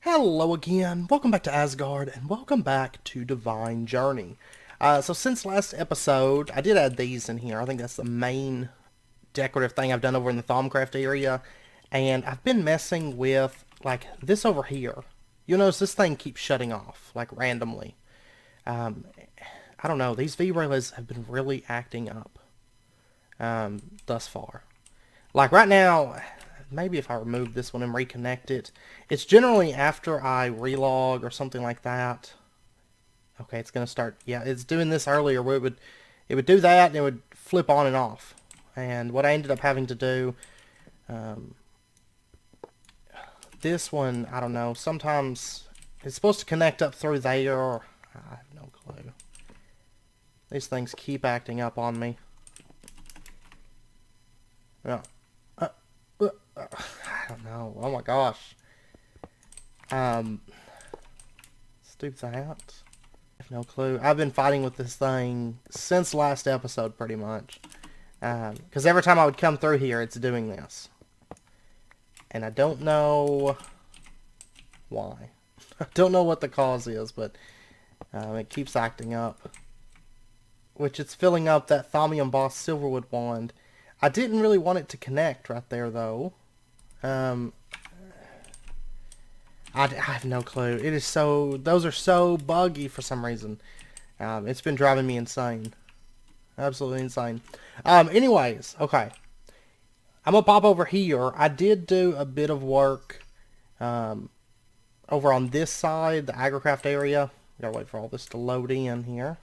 Hello again, welcome back to Asgard, and welcome back to Divine Journey. So since last episode, I did add these in here. I think that's the main decorative thing I've done over in the thaumcraft area. And I've been messing with, like, this over here. You'll notice this thing keeps shutting off, like, randomly. I don't know, these V-relays have been really acting up thus far. Like, right now, maybe if I remove this one and reconnect it, it's generally after I relog or something like that. Okay, it's gonna start. Yeah, it's doing this earlier where it would do that and it would flip on and off. And what I ended up having to do, this one, I don't know. Sometimes it's supposed to connect up through there. I have no clue. These things keep acting up on me. Yeah. I don't know. Oh my gosh. Let's do that. I have no clue. I've been fighting with this thing since last episode, pretty much. Because every time I would come through here, it's doing this. And I don't know why. I don't know what the cause is, but it keeps acting up. Which it's filling up that thaumic boss silverwood wand. I didn't really want it to connect right there, though. I have no clue. It is so... Those are so buggy for some reason. It's been driving me insane. Absolutely insane. Anyways, okay. I'm gonna pop over here. I did do a bit of work over on this side, the agricraft area. Gotta wait for all this to load in here.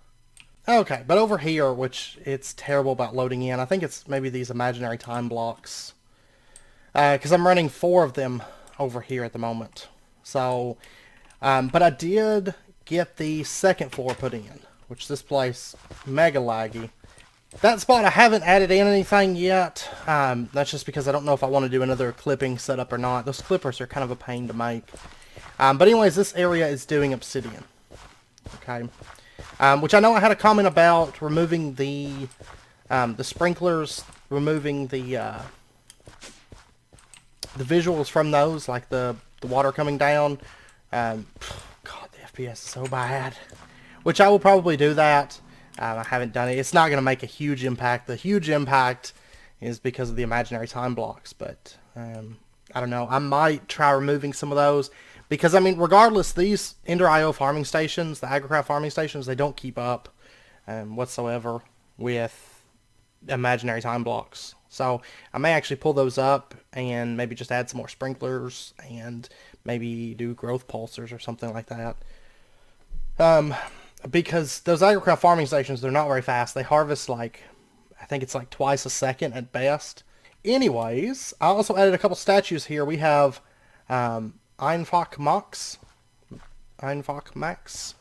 Okay, but over here, which it's terrible about loading in, I think it's maybe these imaginary time blocks. Because I'm running 4 of them over here at the moment. So, but I did get the second floor put in, which this place, mega laggy. That spot I haven't added in anything yet. That's just because I don't know if I want to do another clipping setup or not. Those clippers are kind of a pain to make. But anyways, this area is doing obsidian. Okay. Which I know I had a comment about removing the sprinklers, removing the visuals from those, like the water coming down. God, the FPS is so bad. Which I will probably do that. I haven't done it. It's not going to make a huge impact. The huge impact is because of the imaginary time blocks. But I don't know. I might try removing some of those. Because, I mean, regardless, these Ender IO farming stations, the agricraft farming stations, they don't keep up whatsoever with imaginary time blocks. So, I may actually pull those up and maybe just add some more sprinklers and maybe do growth pulsers or something like that. Because those agricraft farming stations, they're not very fast. They harvest, like, I think it's like twice a second at best. Anyways, I also added a couple statues here. We have... Einfach Max.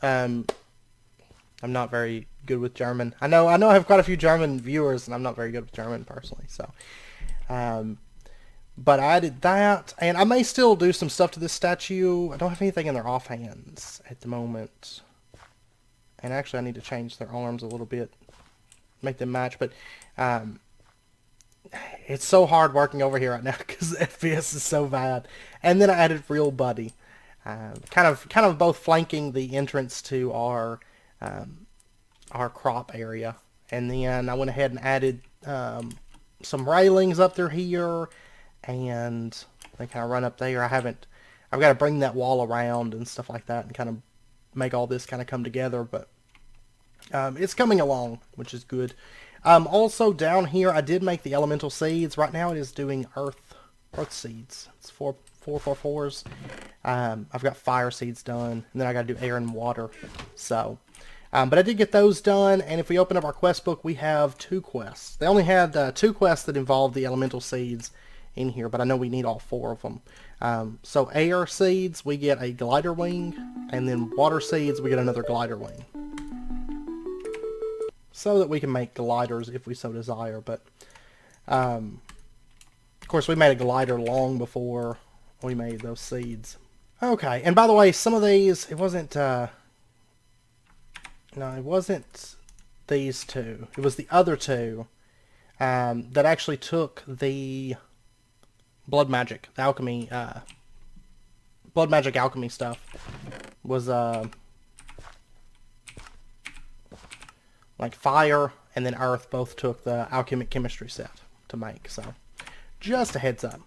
I'm not very good with German. I know I have quite a few German viewers, and I'm not very good with German personally. So, but I added that, and I may still do some stuff to this statue. I don't have anything in their offhands at the moment, and actually I need to change their arms a little bit, make them match. But it's so hard working over here right now because the FPS is so bad. And then I added Real Buddy, kind of both flanking the entrance to our crop area. And then I went ahead and added some railings up through here, and they kind of run up there. I've got to bring that wall around and stuff like that, and kind of make all this kind of come together. But it's coming along, which is good. Also down here, I did make the elemental seeds. Right now it is doing earth seeds. It's 4/4/4s. I've got fire seeds done, and then I got to do air and water. So, but I did get those done, and if we open up our quest book, we have 2 quests. They only had 2 quests that involved the elemental seeds in here, but I know we need all 4 of them. So air seeds, we get a glider wing, and then water seeds, we get another glider wing. So that we can make gliders if we so desire, but of course we made a glider long before we made those seeds. Okay, and by the way, some of these, it wasn't these 2. It was the other 2 that actually took the blood magic, the alchemy blood magic alchemy stuff was like fire and then earth both took the alchemic chemistry set to make. So just a heads up.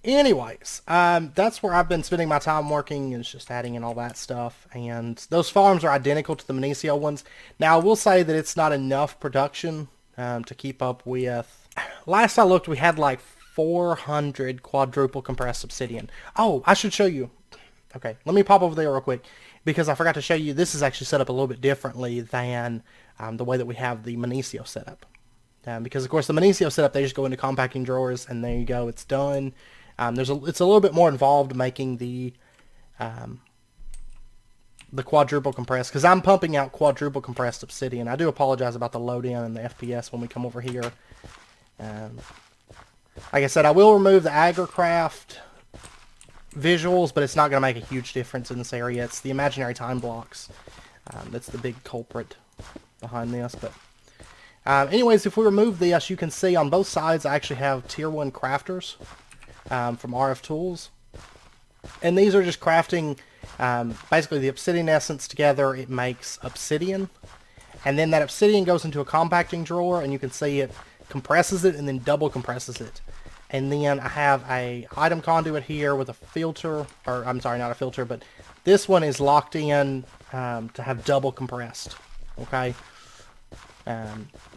Anyways, that's where I've been spending my time working, is just adding in all that stuff. And those farms are identical to the Minicio ones. Now, I will say that it's not enough production to keep up with. Last I looked, we had like 400 quadruple compressed obsidian. Oh, I should show you. Okay, let me pop over there real quick, because I forgot to show you, this is actually set up a little bit differently than the way that we have the Minicio set up. Because, of course, the Minicio setup, they just go into compacting drawers, and there you go, it's done. It's a little bit more involved making the quadruple compressed, because I'm pumping out quadruple compressed obsidian. I do apologize about the load in and the FPS when we come over here. Like I said, I will remove the Asgaard visuals, but it's not going to make a huge difference in this area. It's the imaginary time blocks that's the big culprit behind this. But anyways, if we remove this, you can see on both sides I actually have tier 1 crafters from RF Tools. And these are just crafting basically the obsidian essence together. It makes obsidian. And then that obsidian goes into a compacting drawer, and you can see it compresses it and then double compresses it. And then I have a item conduit here with a filter, or I'm sorry, not a filter, but this one is locked in to have double compressed. Okay.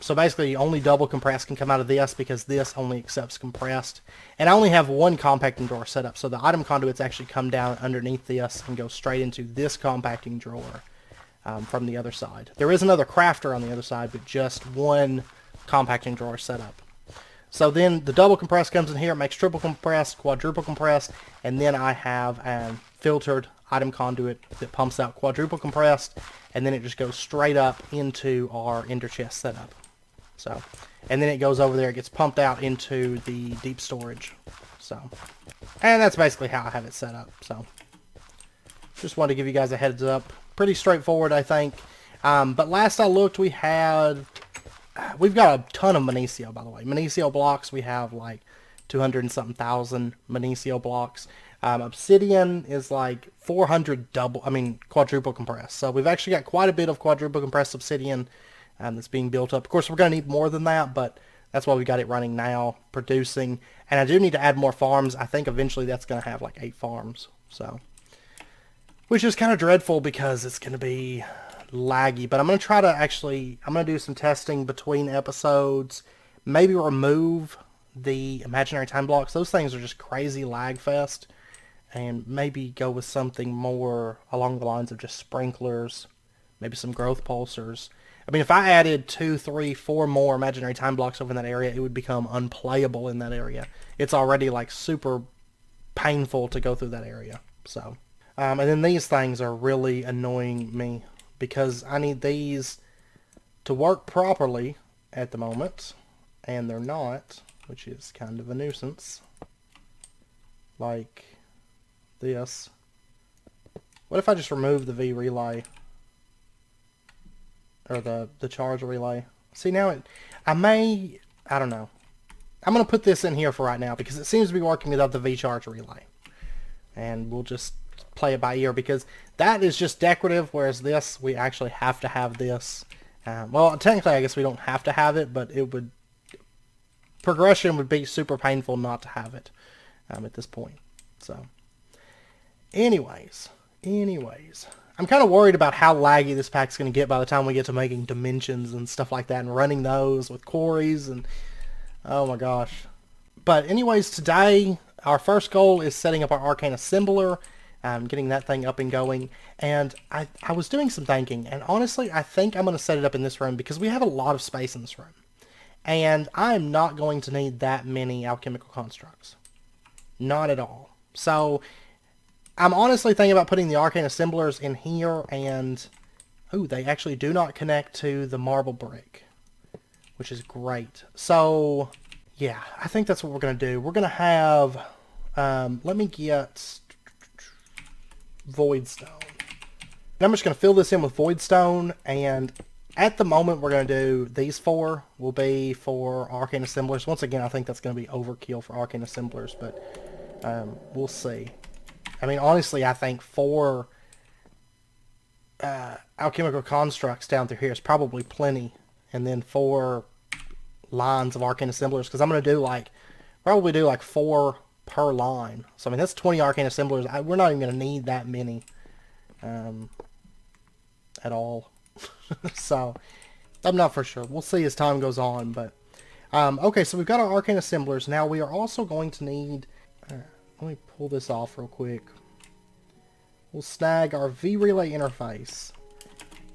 So basically only double compressed can come out of this, because this only accepts compressed. And I only have one compacting drawer set up, so the item conduits actually come down underneath this and go straight into this compacting drawer from the other side. There is another crafter on the other side, but just one compacting drawer set up. So then the double compressed comes in here, makes triple compressed, quadruple compressed, and then I have a filtered item conduit that pumps out quadruple compressed, and then it just goes straight up into our ender chest setup. So, and then it goes over there, it gets pumped out into the deep storage. So, and that's basically how I have it set up. So, just wanted to give you guys a heads up. Pretty straightforward, I think. But last I looked, we've got a ton of Minicio, by the way. Minicio blocks, we have like 200 and something thousand Minicio blocks. Obsidian is like 400 quadruple compressed. So we've actually got quite a bit of quadruple compressed obsidian that's being built up. Of course, we're going to need more than that, but that's why we got it running now, producing. And I do need to add more farms. I think eventually that's going to have like 8 farms. So, which is kind of dreadful because it's going to be laggy. But I'm going to try to I'm going to do some testing between episodes. Maybe remove the imaginary time blocks. Those things are just crazy lag fest. And maybe go with something more along the lines of just sprinklers, maybe some growth pulsers. I mean, if I added 2, 3, 4 more imaginary time blocks over in that area, it would become unplayable in that area. It's already like super painful to go through that area. So, and then these things are really annoying me because I need these to work properly at the moment, and they're not, which is kind of a nuisance. Like this. What if I just remove the V relay? Or the charge relay? See, now I don't know. I'm going to put this in here for right now because it seems to be working without the V charge relay. And we'll just play it by ear because that is just decorative, whereas this, we actually have to have this. Well, technically I guess we don't have to have it, but progression would be super painful not to have it at this point. So, anyways, I'm kind of worried about how laggy this pack's going to get by the time we get to making dimensions and stuff like that and running those with quarries and oh my gosh. But anyways, today our first goal is setting up our arcane assembler, getting that thing up and going. And I was doing some thinking, and honestly I think I'm going to set it up in this room because we have a lot of space in this room. And I'm not going to need that many alchemical constructs. Not at all. So I'm honestly thinking about putting the arcane assemblers in here, and they actually do not connect to the marble brick, which is great. So yeah, I think that's what we're going to do. We're going to have, let me get void stone. And I'm just going to fill this in with void stone, and at the moment we're going to do these 4 will be for arcane assemblers. Once again, I think that's going to be overkill for arcane assemblers, but we'll see. I mean, honestly, I think 4 alchemical constructs down through here is probably plenty. And then 4 lines of arcane assemblers, because I'm going to do probably do 4 per line. So, I mean, that's 20 arcane assemblers. We're not even going to need that many at all. So, I'm not for sure. We'll see as time goes on. But okay, so we've got our arcane assemblers. Now, we are also going to need... let me pull this off real quick. We'll snag our V-Relay interface.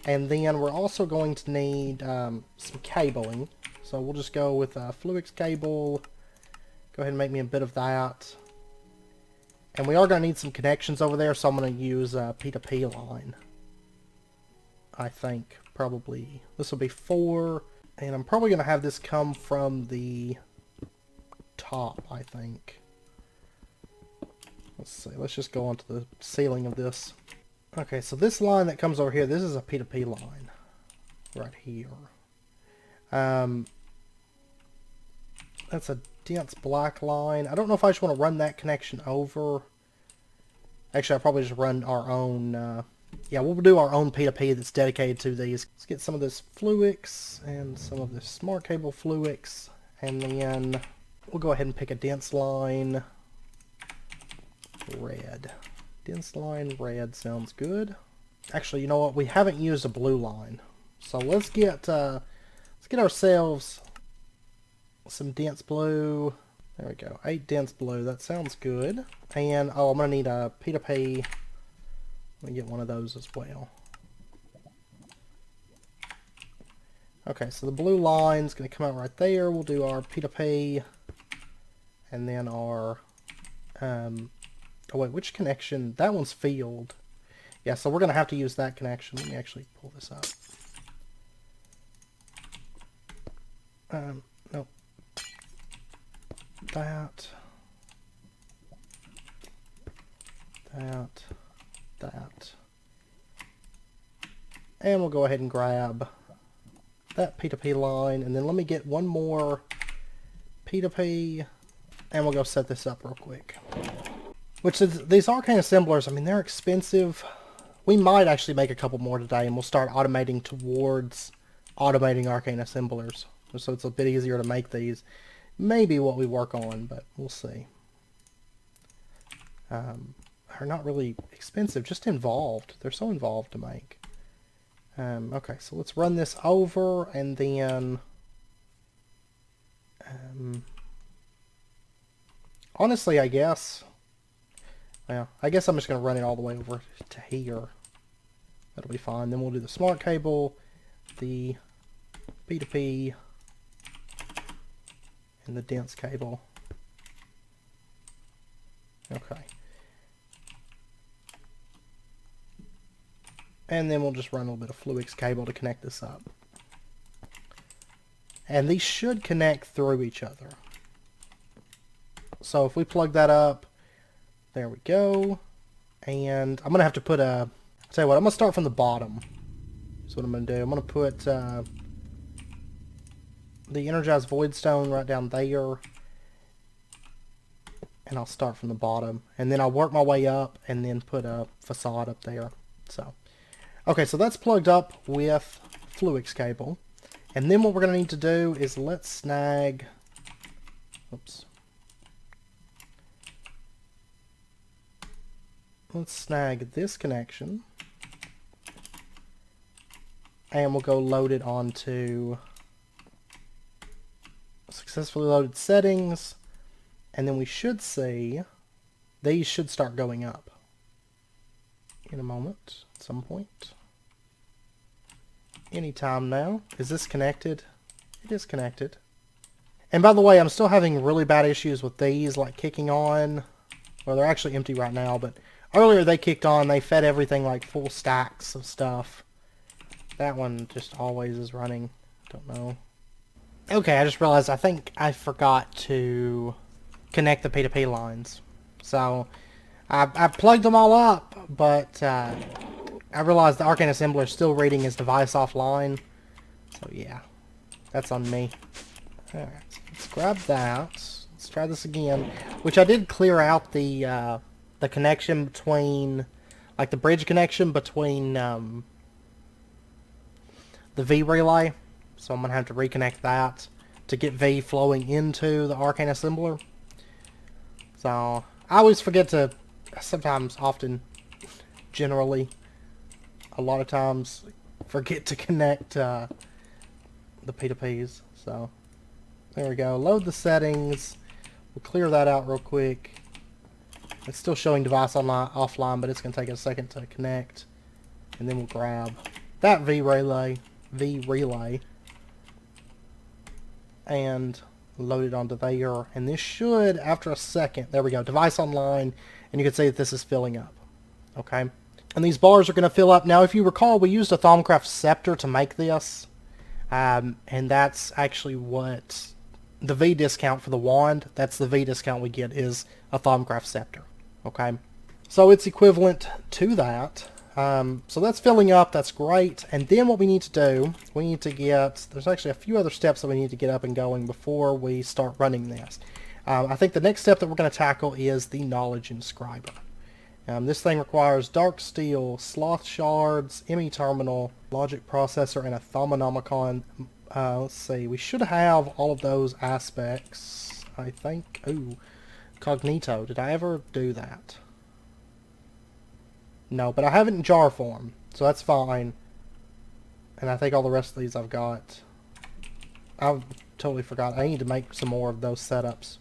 And then we're also going to need some cabling. So we'll just go with a Fluix cable. Go ahead and make me a bit of that. And we are going to need some connections over there, so I'm going to use a P2P line. I think, probably. This will be 4. And I'm probably going to have this come from the top, I think. Let's see, let's just go onto the ceiling of this. Okay, so this line that comes over here, this is a P2P line. Right here. That's a dense black line. I don't know if I just want to run that connection over. Actually, I'll probably just run our own... yeah, we'll do our own P2P that's dedicated to these. Let's get some of this Fluix and some of this smart cable Fluix. And then we'll go ahead and pick a dense line. Red. Dense line red sounds good. Actually, you know what? We haven't used a blue line. So let's get ourselves some dense blue. There we go. 8 dense blue. That sounds good. And, oh, I'm going to need a P2P. Let me get one of those as well. Okay, so the blue line's going to come out right there. We'll do our P2P. And then our... oh wait, which connection? That one's field. Yeah, so we're going to have to use that connection. Let me actually pull this up. Nope. That. And we'll go ahead and grab that P2P line. And then let me get one more P2P. And we'll go set this up real quick. Which is, these arcane assemblers, I mean, they're expensive. We might actually make a couple more today, and we'll start automating towards automating arcane assemblers. So it's a bit easier to make these. Maybe what we work on, but we'll see. Are not really expensive, just involved. They're so involved to make. Okay, so let's run this over, and then... honestly, I guess... Well, I guess I'm just going to run it all the way over to here. That'll be fine. Then we'll do the smart cable, the P2P, and the dense cable. Okay. And then we'll just run a little bit of Fluix cable to connect this up. And these should connect through each other. So if we plug that up, there we go. And I'm going to have to put a... I'll tell you what, I'm going to start from the bottom. That's what I'm going to do. I'm going to put the energized void stone right down there. And I'll start from the bottom. And then I'll work my way up and then put a facade up there. So, okay, so that's plugged up with Fluix cable. And then what we're going to need to do is let's snag... Oops. Let's snag this connection. And we'll go load it onto successfully loaded settings. And then we should see these should start going up in a moment, at some point. Anytime now. Is this connected? It is connected. And by the way, I'm still having really bad issues with these, like kicking on. Well, they're actually empty right now, but earlier they kicked on. They fed everything like full stacks of stuff. That one just always is running. Don't know. Okay, I just realized I think I forgot to connect the P2P lines. So I plugged them all up, but I realized the arcane assembler is still reading his device offline. So yeah, that's on me. Alright, let's grab that. Let's try this again. Which I did clear out the the connection between, like the bridge connection between the V relay. So I'm going to have to reconnect that to get V flowing into the arcane assembler. So I always forget to, sometimes, often, generally, a lot of times, forget to connect the P2Ps. So there we go. Load the settings. We'll clear that out real quick. It's still showing device online, offline, but it's going to take a second to connect. And then we'll grab that V relay, and load it onto there. And this should, after a second, there we go, device online, and you can see that this is filling up. Okay? And these bars are going to fill up. Now, if you recall, we used a thaumcraft scepter to make this. And that's actually what the V discount for the wand, that's the V discount we get, is a thaumcraft scepter. Okay? So it's equivalent to that. So that's filling up. That's great. And then what we need to do, we need to get, there's actually a few other steps that we need to get up and going before we start running this. I think the next step that we're going to tackle is the knowledge inscriber. This thing requires dark steel, sloth shards, ME terminal, logic processor, and a thaumic. Let's see, we should have all of those aspects, I think. Ooh, cognito. Did I ever do that? No, but I have it in jar form, so that's fine. And I think all the rest of these I've got. I totally forgot. I need to make some more of those setups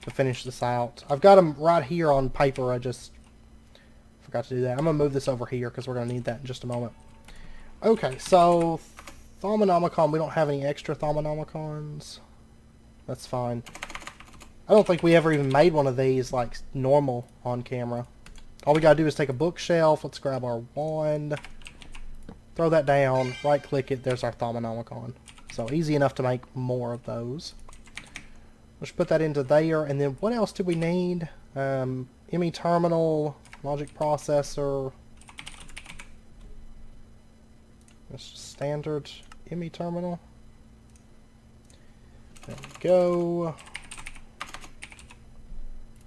to finish this out. I've got them right here on paper. I just forgot to do that. I'm going to move this over here because we're going to need that in just a moment. Okay, so thaumic. We don't have any extra thaumics. That's fine. I don't think we ever even made one of these like normal on camera. All we gotta do is take a bookshelf. Let's grab our wand, throw that down, right click it, there's our thaumic. So easy enough to make more of those. Let's put that into there, and then what else do we need? ME terminal, logic processor. That's just standard ME terminal. There we go.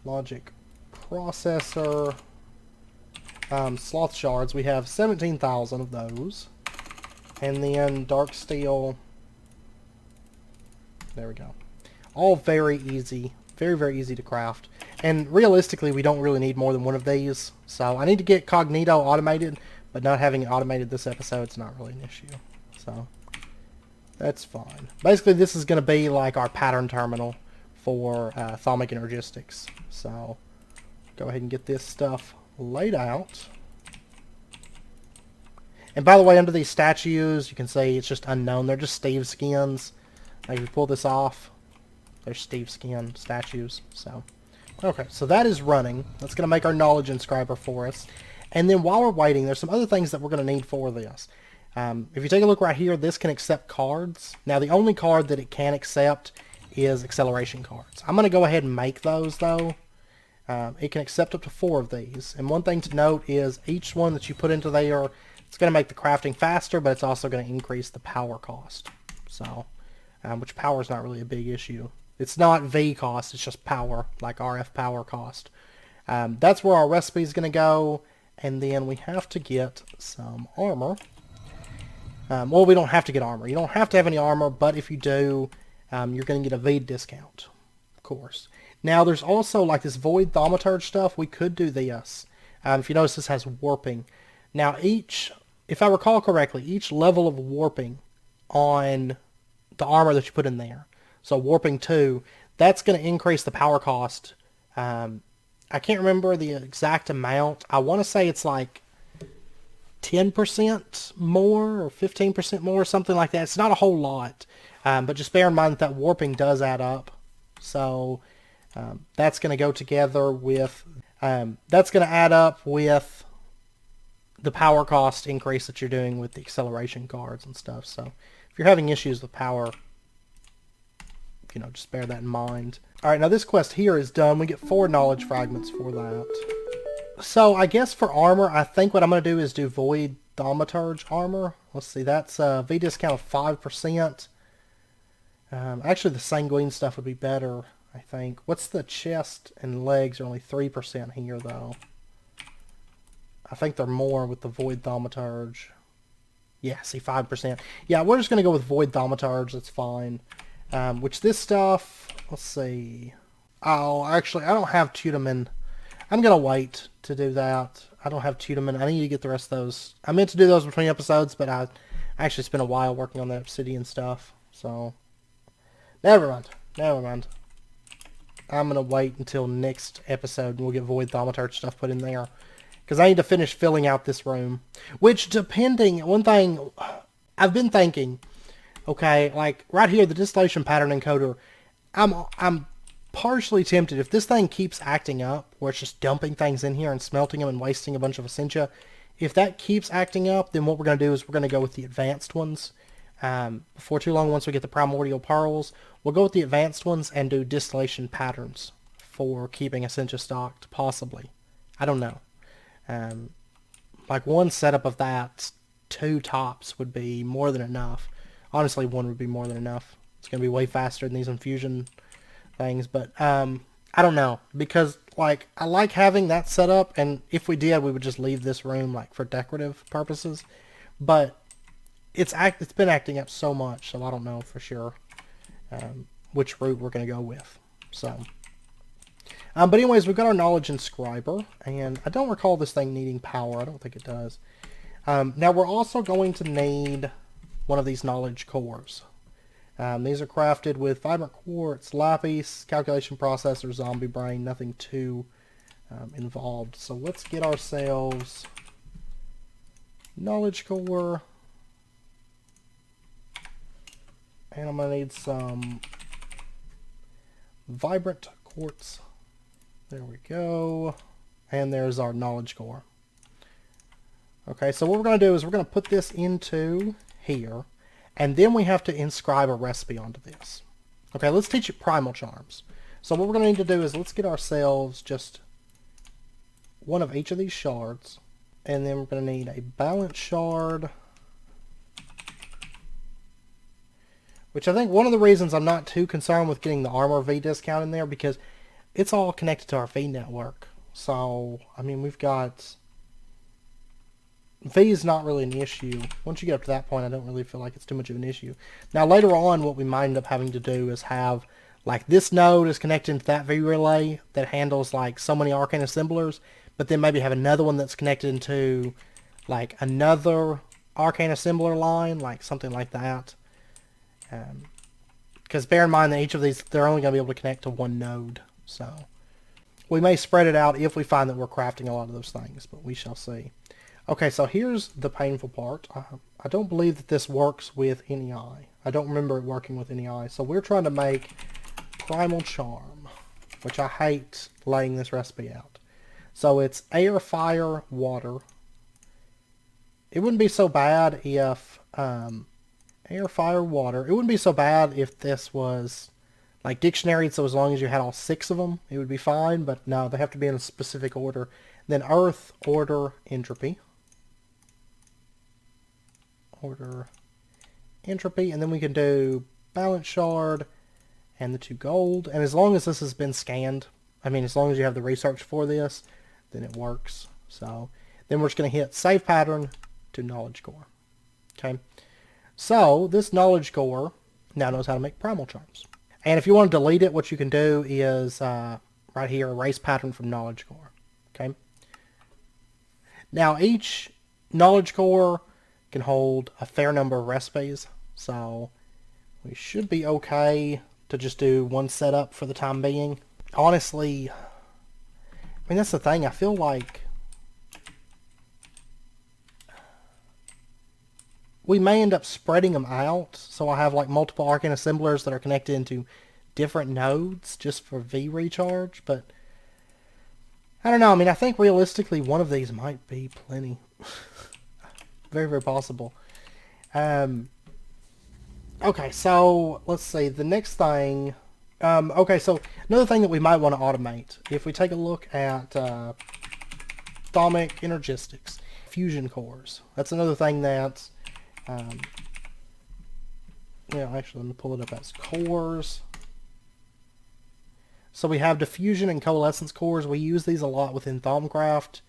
Logic processor. Sloth shards, we have 17,000 of those. And then dark steel. There we go. All very easy. Very, very easy to craft. And realistically, we don't really need more than one of these. So I need to get cognito automated, but not having it automated this episode is not really an issue. So that's fine. Basically, this is going to be like our pattern terminal for thaumic energistics. So go ahead and get this stuff laid out. And by the way, under these statues, you can see it's just unknown. They're just Steve skins. Like, if we pull this off, there's Steve skin statues. So, okay, so that is running. That's going to make our knowledge inscriber for us. And then while we're waiting, there's some other things that we're going to need for this. If you take a look right here, this can accept cards. Now, the only card that it can accept is acceleration cards. I'm going to go ahead and make those, though. It can accept up to 4 of these. And one thing to note is each one that you put into there, it's going to make the crafting faster, but it's also going to increase the power cost. So, which power is not really a big issue. It's not V cost, it's just power, like RF power cost. That's where our recipe is going to go. And then we have to get some armor. Well, we don't have to get armor. You don't have to have any armor, but if you do, you're going to get a V discount, of course. Now, there's also, like, this void thaumaturge stuff. We could do this. If you notice, this has warping. Now, if I recall correctly, each level of warping on the armor that you put in there, so warping 2, that's going to increase the power cost. I can't remember the exact amount. I want to say it's like 10% more or 15% more, something like that. It's not a whole lot, but just bear in mind that warping does add up. So that's going to go together with, that's going to add up with the power cost increase that you're doing with the acceleration cards and stuff. So if you're having issues with power, you know, just bear that in mind. Alright, now this quest here is done. We get 4 knowledge fragments for that. So I guess for armor, I think what I'm going to do is do void thaumaturge armor. Let's see, that's a V discount of 5%. Actually, the sanguine stuff would be better. I think. What's the chest and legs are only 3% here, though. I think they're more with the void thaumaturge. Yeah, see, 5%. Yeah, we're just going to go with void thaumaturge. That's fine. Which this stuff, let's see. Oh, actually, I don't have Tudamin. I'm going to wait to do that. I don't have Tudamin. I need to get the rest of those. I meant to do those between episodes, but I actually spent a while working on the obsidian stuff. So, never mind. Never mind. I'm going to wait until next episode and we'll get void thaumaturge stuff put in there. Because I need to finish filling out this room. Which, depending, one thing I've been thinking, okay, like right here, the distillation pattern encoder, I'm partially tempted, if this thing keeps acting up, where it's just dumping things in here and smelting them and wasting a bunch of essentia, if that keeps acting up, then what we're going to do is we're going to go with the advanced ones. Before too long, once we get the primordial pearls, we'll go with the advanced ones and do distillation patterns for keeping essentia stocked, possibly. I don't know. Like one setup of that, 2 tops would be more than enough. Honestly, 1 would be more than enough. It's going to be way faster than these infusion things, but I don't know, because like I like having that set up, and if we did, we would just leave this room like for decorative purposes, but it's been acting up so much, so I don't know for sure which route we're going to go with. So but anyways, we've got our knowledge inscriber, and I don't recall this thing needing power. I don't think it does. Now we're also going to need one of these knowledge cores. These are crafted with vibrant quartz, lapis, calculation processor, zombie brain, nothing too involved. So let's get ourselves knowledge core. And I'm going to need some vibrant quartz. There we go. And there's our knowledge core. Okay, so what we're going to do is we're going to put this into here. And then we have to inscribe a recipe onto this. Okay, let's teach it primal charms. So what we're going to need to do is let's get ourselves just one of each of these shards. And then we're going to need a balance shard. Which I think one of the reasons I'm not too concerned with getting the armor V discount in there, because it's all connected to our V network. So, I mean, we've got... V is not really an issue. Once you get up to that point, I don't really feel like it's too much of an issue. Now, later on, what we might end up having to do is have, like, this node is connected to that V relay that handles, like, so many arcane assemblers, but then maybe have another one that's connected into, like, another arcane assembler line, like, something like that. Because bear in mind that each of these, they're only going to be able to connect to one node. So we may spread it out if we find that we're crafting a lot of those things, but we shall see. Okay, so here's the painful part. I don't believe that this works with any eye. I don't remember it working with any eye. So we're trying to make primal charm, which I hate laying this recipe out. So it's air, fire, water. It wouldn't be so bad if... air, fire, water. It wouldn't be so bad if this was like dictionary, so as long as you had all 6 of them, it would be fine, but no, they have to be in a specific order. Then earth, order, entropy. Order, entropy, and then we can do balance shard and the 2 gold. And as long as this has been scanned, I mean, as long as you have the research for this, then it works. So then we're just going to hit save pattern to knowledge core. Okay. So, this knowledge core now knows how to make primal charms. And if you want to delete it, what you can do is, right here, erase pattern from knowledge core. Okay? Now, each knowledge core can hold a fair number of recipes, so we should be okay to just do one setup for the time being. Honestly, I mean, that's the thing. I feel like we may end up spreading them out, so I have like multiple arcane assemblers that are connected into different nodes just for V recharge, but I don't know. I mean, I think realistically one of these might be plenty. Very, very possible. Okay, so let's see. The next thing... okay, so another thing that we might want to automate, if we take a look at thaumic energistics, fusion cores. That's another thing that... yeah, actually, let me pull it up as cores. So we have diffusion and coalescence cores. We use these a lot within thaumcraft,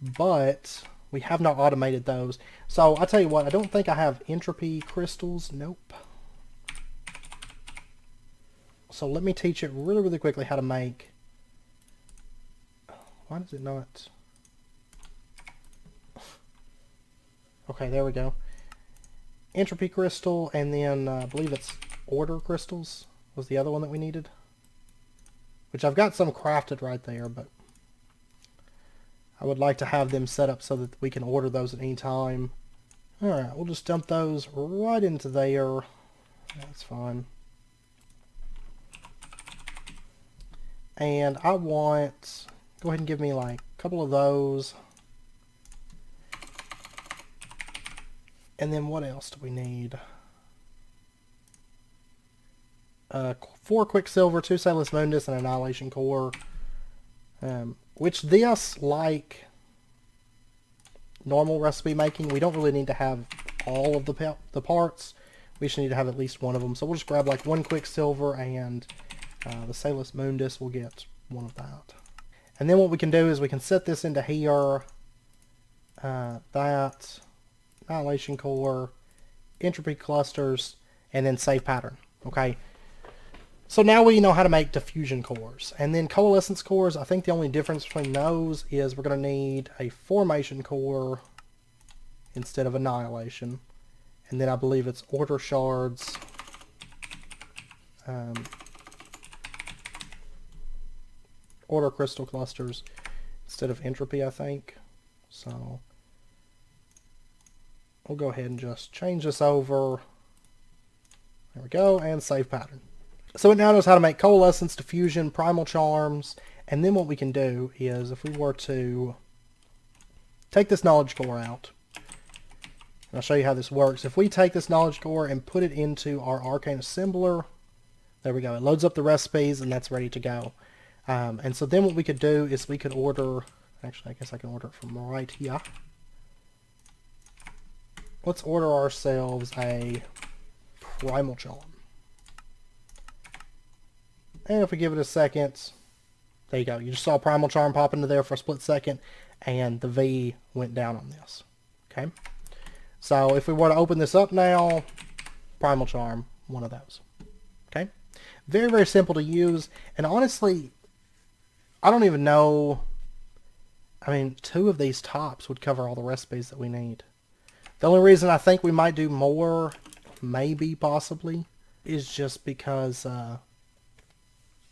but we have not automated those. So I tell you what, I don't think I have entropy crystals. Nope. So let me teach it really, really quickly how to make... Why does it not... Okay, there we go. Entropy crystal, and then I believe it's order crystals was the other one that we needed. Which I've got some crafted right there, but I would like to have them set up so that we can order those at any time. Alright, we'll just dump those right into there. That's fine. And I want... Go ahead and give me like a couple of those. And then what else do we need? 4 quicksilver, 2 Salis Mundus, and annihilation core. Which this, like normal recipe making, we don't really need to have all of the parts. We just need to have at least one of them. So we'll just grab like 1 quicksilver, and the Salis Mundus will get one of that. And then what we can do is we can set this into here. That, annihilation core, entropy clusters, and then save pattern. Okay. So now we know how to make diffusion cores. And then coalescence cores, I think the only difference between those is we're going to need a formation core instead of annihilation. And then I believe it's order shards. Order crystal clusters instead of entropy, I think. So we'll go ahead and just change this over. There we go, and save pattern. So it now knows how to make coalescence, diffusion, primal charms, and then what we can do is if we were to take this knowledge core out, and I'll show you how this works. If we take this knowledge core and put it into our arcane assembler, there we go. It loads up the recipes and that's ready to go. And so then what we could do is we could order, actually I guess I can order it from right here. Let's order ourselves a primal charm. And if we give it a second, there you go. You just saw primal charm pop into there for a split second, and the V went down on this. Okay. So if we were to open this up now, primal charm, one of those. Okay. Very, very simple to use. And honestly, I don't even know. I mean, 2 of these tops would cover all the recipes that we need. The only reason I think we might do more, maybe, possibly, is just because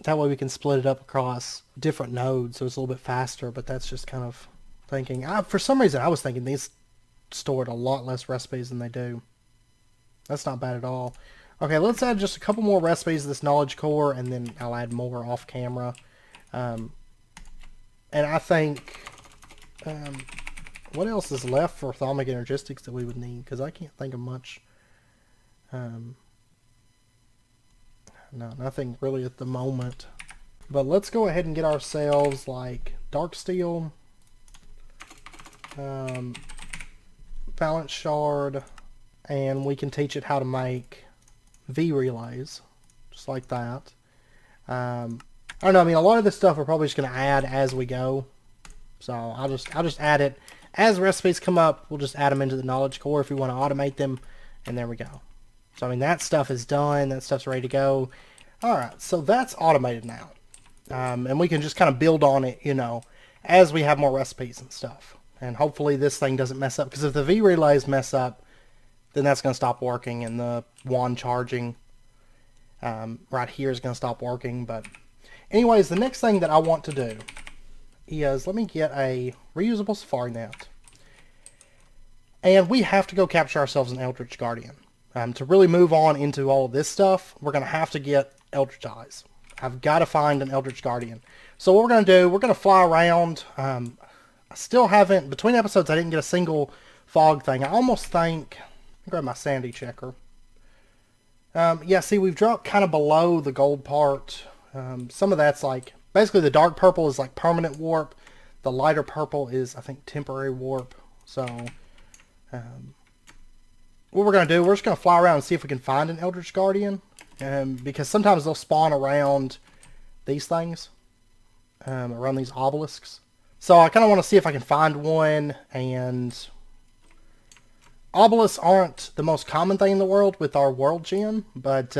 that way we can split it up across different nodes, so it's a little bit faster, but that's just kind of thinking. For some reason, I was thinking these stored a lot less recipes than they do. That's not bad at all. Okay, let's add just a couple more recipes to this knowledge core, and then I'll add more off camera. And I think... what else is left for thaumic energistics that we would need? Because I can't think of much. No, nothing really at the moment. But let's go ahead and get ourselves like dark steel, balance shard, and we can teach it how to make V relays, just like that. I don't know. I mean, a lot of this stuff we're probably just going to add as we go. So I'll just add it as recipes come up. We'll just add them into the knowledge core if we want to automate them, and there we go. So I mean, that stuff is done. That stuff's ready to go. All right, so that's automated now, and we can just kind of build on it, you know, as we have more recipes and stuff. And hopefully this thing doesn't mess up, because if the V relays mess up, then that's going to stop working, and the wand charging right here is going to stop working. But anyways, the next thing that I want to do is let me get a reusable safari net, and we have to go capture ourselves an eldritch guardian. To really move on into all of this stuff, we're going to have to get eldritch eyes. I've got to find an eldritch guardian. So what we're going to do, we're going to fly around. I still haven't, between episodes, I didn't get a single fog thing. I almost think, let me grab my sandy checker. Yeah, see, we've dropped kind of below the gold part. Some of that's like, basically the dark purple is like permanent warp. The lighter purple is, I think, temporary warp. So, what we're going to do, we're just going to fly around and see if we can find an eldritch guardian. Because sometimes they'll spawn around these things around these obelisks. So I kind of want to see if I can find one, and obelisks aren't the most common thing in the world with our world gem, but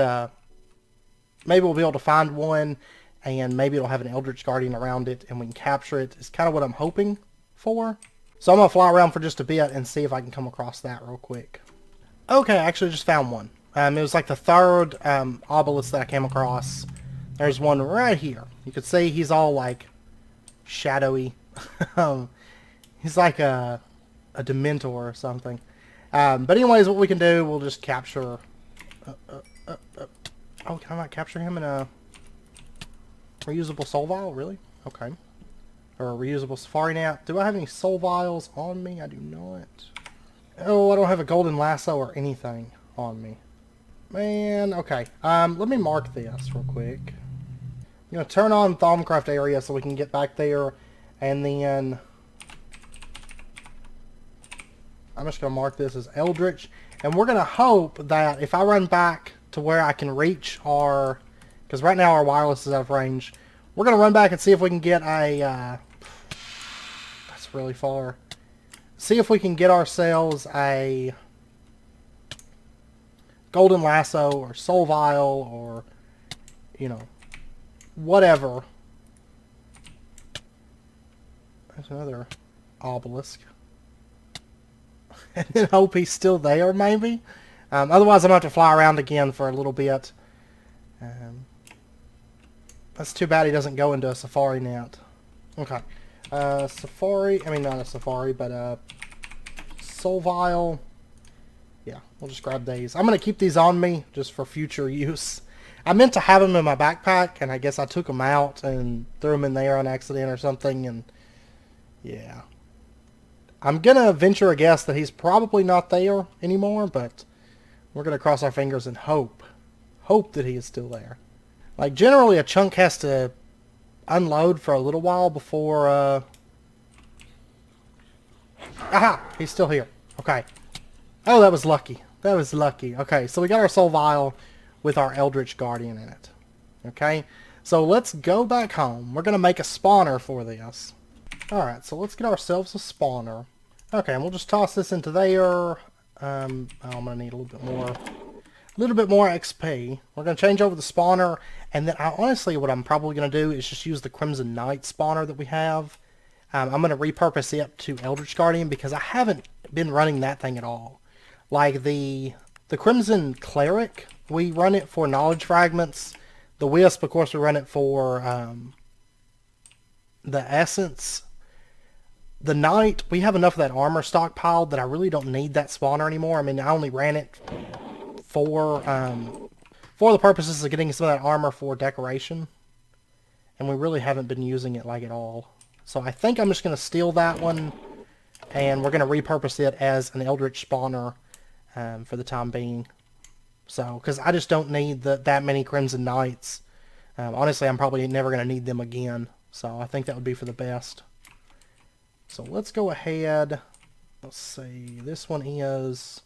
maybe we'll be able to find one, and maybe it'll have an Eldritch Guardian around it, and we can capture it. It's kind of what I'm hoping for. So I'm going to fly around for just a bit and see if I can come across that real quick. Okay, I actually just found one. It was like the third obelisk that I came across. There's one right here. You can see he's all like shadowy. He's like a Dementor or something. But anyways, what we can do, we'll just capture... Oh, can I not capture him in a reusable soul vial? Really? Okay. Or a reusable safari net. Do I have any soul vials on me? I do not. Oh, I don't have a golden lasso or anything on me. Man, okay. Let me mark this real quick. I'm going to turn on thaumcraft area so we can get back there. And then I'm just going to mark this as eldritch. And we're going to hope that if I run back to where I can reach our... Because right now our wireless is out of range. We're going to run back and see if we can get a... that's really far. See if we can get ourselves a golden lasso or soul vial or, you know, whatever. There's another obelisk. And then hope he's still there, maybe. Otherwise, I'm going to have to fly around again for a little bit. That's too bad he doesn't go into a safari net. Okay. Safari, I mean not a safari, but soul vial. Yeah, we'll just grab these. I'm going to keep these on me just for future use. I meant to have them in my backpack, and I guess I took them out and threw them in there on accident or something, and yeah. I'm going to venture a guess that he's probably not there anymore, but we're going to cross our fingers and hope that he is still there. Like, generally a chunk has to unload for a little while before, Aha! He's still here. Okay. Oh, that was lucky. That was lucky. Okay, so we got our soul vial with our Eldritch Guardian in it. Okay? So let's go back home. We're going to make a spawner for this. Alright, so let's get ourselves a spawner. Okay, and we'll just toss this into there. I'm going to need a little bit more XP. We're going to change over the spawner, and then honestly what I'm probably going to do is just use the Crimson Knight spawner that we have. I'm going to repurpose it to Eldritch Guardian because I haven't been running that thing at all. Like the Crimson Cleric, we run it for knowledge fragments. The Wisp, of course, we run it for the essence. The Knight, we have enough of that armor stockpiled that I really don't need that spawner anymore. I mean, I only ran it for the purposes of getting some of that armor for decoration. And we really haven't been using it like at all. So I think I'm just going to steal that one, and we're going to repurpose it as an Eldritch spawner for the time being. So, because I just don't need that many Crimson Knights. Honestly, I'm probably never going to need them again. So I think that would be for the best. So let's go ahead. Let's see. This one is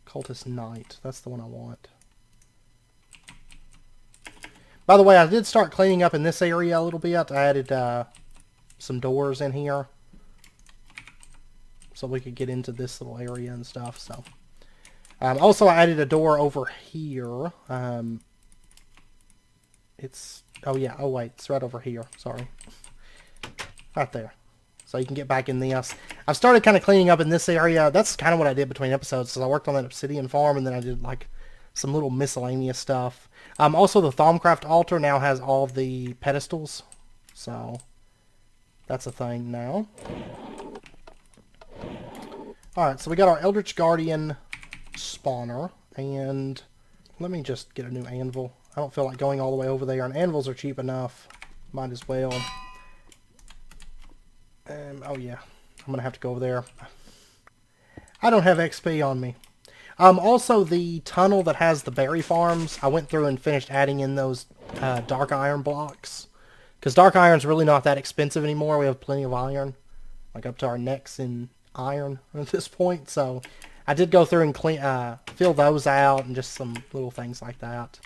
Cultist Knight. That's the one I want. By the way, I did start cleaning up in this area a little bit. I added some doors in here so we could get into this little area and stuff. So also I added a door over here. It's it's right over here. Sorry, right there. So you can get back in this. I've started kind of cleaning up in this area. That's kind of what I did between episodes. So I worked on that obsidian farm, and then I did like some little miscellaneous stuff. Also, the thaumcraft altar now has all of the pedestals. So that's a thing now. Alright, so we got our Eldritch Guardian spawner. And let me just get a new anvil. I don't feel like going all the way over there. And anvils are cheap enough. Might as well. Oh yeah, I'm going to have to go over there. I don't have XP on me. Also, the tunnel that has the berry farms, I went through and finished adding in those dark iron blocks. Because dark iron's really not that expensive anymore. We have plenty of iron. Like up to our necks in iron at this point. So I did go through and fill those out and just some little things like that.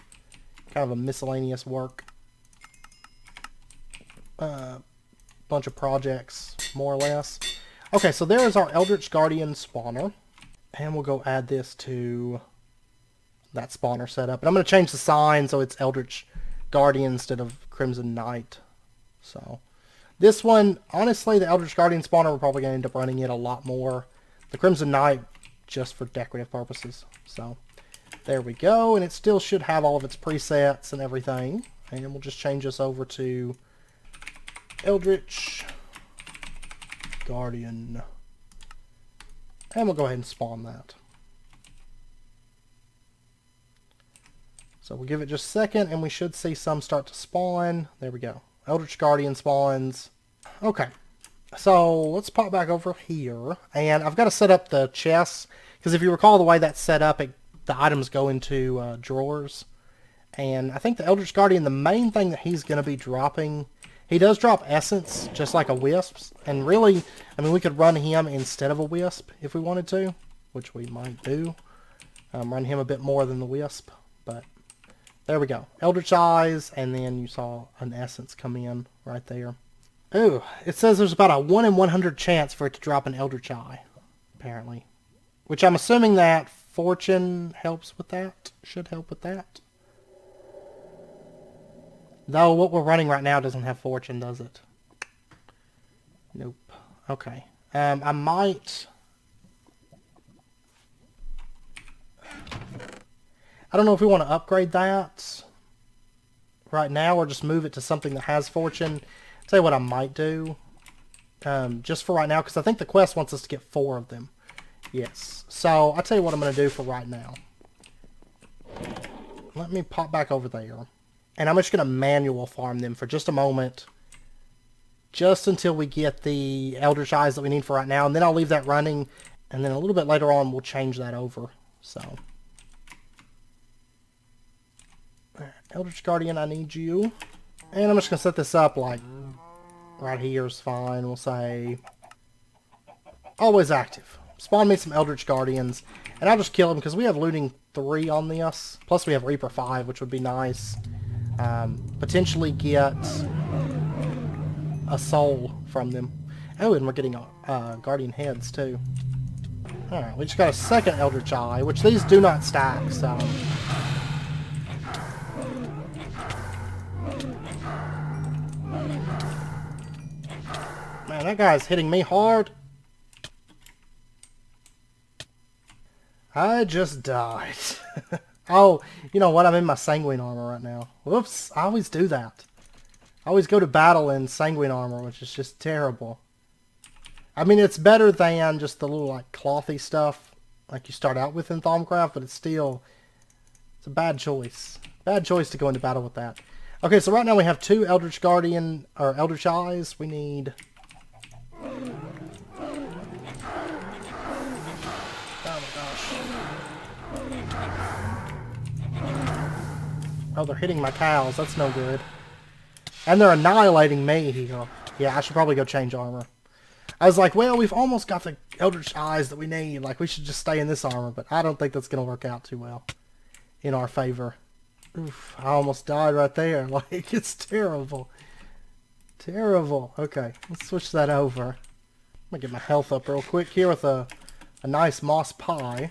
Kind of a miscellaneous work. bunch of projects, more or less. Okay, so there is our Eldritch Guardian spawner. And we'll go add this to that spawner setup. And I'm going to change the sign so it's Eldritch Guardian instead of Crimson Knight. So this one, honestly, the Eldritch Guardian spawner, we're probably going to end up running it a lot more. The Crimson Knight, just for decorative purposes. So there we go. And it still should have all of its presets and everything. And we'll just change this over to Eldritch Guardian. And we'll go ahead and spawn that. So we'll give it just a second, and we should see some start to spawn. There we go. Eldritch Guardian spawns. Okay. So let's pop back over here. And I've got to set up the chests. Because if you recall the way that's set up, the items go into drawers. And I think the Eldritch Guardian, the main thing that he's going to be dropping... He does drop essence, just like a wisp, and really, I mean, we could run him instead of a wisp if we wanted to, which we might do. Run him a bit more than the wisp, but there we go. Eldritch Eyes, and then you saw an essence come in right there. Ooh, it says there's about a 1 in 100 chance for it to drop an Eldritch Eye, apparently. Which I'm assuming that Fortune helps with that, should help with that. Though what we're running right now doesn't have Fortune, does it? Nope. Okay. I might... I don't know if we want to upgrade that right now or just move it to something that has Fortune. I'll tell you what I might do. Just for right now, because I think the quest wants us to get 4 of them. Yes. So, I'll tell you what I'm going to do for right now. Let me pop back over there. And I'm just going to manual farm them for just a moment. Just until we get the Eldritch Eyes that we need for right now. And then I'll leave that running. And then a little bit later on, we'll change that over. So. Eldritch Guardian, I need you. And I'm just going to set this up like right here is fine. We'll say always active. Spawn me some Eldritch Guardians. And I'll just kill them because we have looting 3 on this. Plus we have Reaper 5, which would be nice. Potentially get a soul from them. Oh, and we're getting guardian heads too. Alright, we just got a second Eldritch Eye, which these do not stack, so... Man, that guy's hitting me hard. I just died. Oh, you know what? I'm in my sanguine armor right now. Whoops, I always do that. I always go to battle in sanguine armor, which is just terrible. I mean, it's better than just the little, like, clothy stuff like you start out with in thaumcraft, but it's still... It's a bad choice. Bad choice to go into battle with that. Okay, so right now we have 2 Eldritch Guardian, or Eldritch Eyes. We need... Oh, they're hitting my cows. That's no good. And they're annihilating me here. Yeah, I should probably go change armor. I was like, well, we've almost got the Eldritch Eyes that we need. Like, we should just stay in this armor. But I don't think that's going to work out too well in our favor. Oof, I almost died right there. Like, it's terrible. Terrible. Okay, let's switch that over. I'm going to get my health up real quick here with a nice moss pie.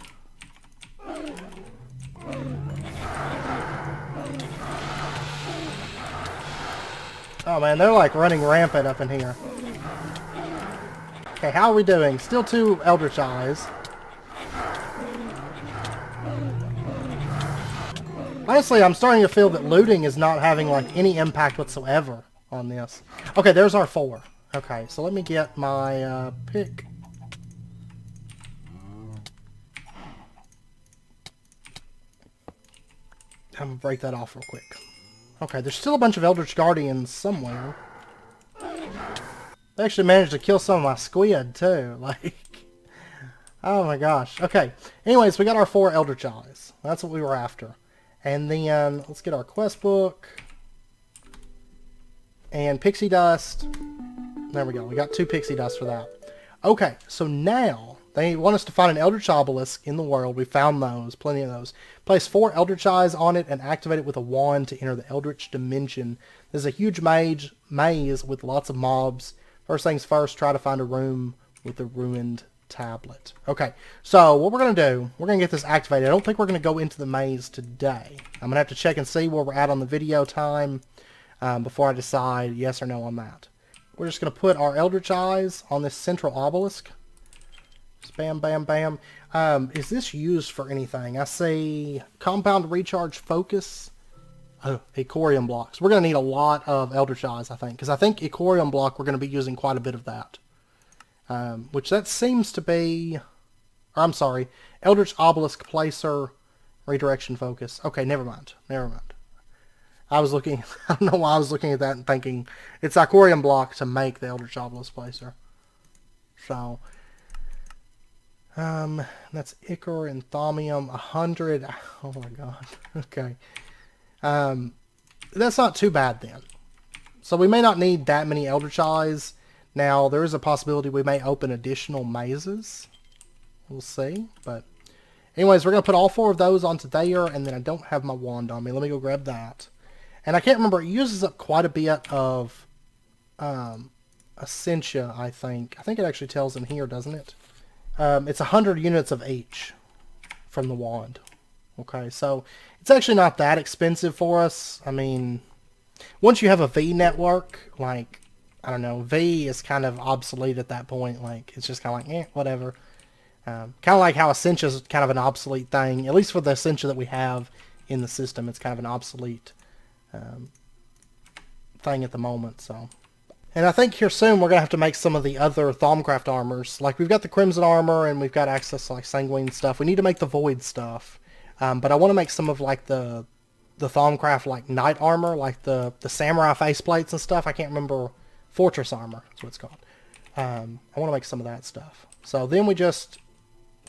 Oh man, they're like running rampant up in here. Okay, how are we doing? Still 2 Eldritch Eyes. Honestly, I'm starting to feel that looting is not having like any impact whatsoever on this. Okay, there's our 4. Okay, so let me get my pick. I'm gonna break that off real quick. Okay, there's still a bunch of Eldritch Guardians somewhere. They actually managed to kill some of my squid, too. Like, oh my gosh. Okay, anyways, we got our 4 Eldritch Eyes. That's what we were after. And then, let's get our quest book. And Pixie Dust. There we go. We got 2 Pixie Dust for that. Okay, so now, They want us to find an eldritch obelisk in the world. We found those, plenty of those. Place 4 eldritch eyes on it and activate it with a wand to enter the eldritch dimension. There's a huge maze with lots of mobs. First things first, try to find a room with a ruined tablet. Okay, so what we're going to do, we're going to get this activated. I don't think we're going to go into the maze today. I'm going to have to check and see where we're at on the video time before I decide yes or no on that. We're just going to put our eldritch eyes on this central obelisk. Just bam, bam, bam. Is this used for anything? I see compound recharge focus. Oh, Icorium blocks. We're going to need a lot of eldritch eyes, I think. Because I think Icorium block, we're going to be using quite a bit of that. Which that seems to be... Or I'm sorry. Eldritch obelisk placer redirection focus. Okay, never mind. Never mind. I was looking... I don't know why I was looking at that and thinking it's Icorium block to make the eldritch obelisk placer. So... that's Ichor and Thaumium, 100. Oh my god. Okay. That's not too bad then. So we may not need that many eldritch eyes. Now, there is a possibility we may open additional mazes. We'll see. But anyways, we're going to put all 4 of those onto there, and then I don't have my wand on me. Let me go grab that. And I can't remember. It uses up quite a bit of Essentia, I think. I think it actually tells in here, doesn't it? It's 100 units of each from the wand. Okay, so it's actually not that expensive for us. I mean, once you have a V network, like, I don't know, V is kind of obsolete at that point. Like, it's just kind of like, whatever. Kind of like how Essentia is kind of an obsolete thing. At least for the Essentia that we have in the system, it's kind of an obsolete thing at the moment, so... And I think here soon we're going to have to make some of the other thaumcraft armors. Like, we've got the Crimson armor, and we've got access to, like, Sanguine stuff. We need to make the Void stuff. But I want to make some of, like, the thaumcraft, like, knight armor, like the samurai faceplates and stuff. I can't remember. Fortress armor, that's what it's called. I want to make some of that stuff. So then we just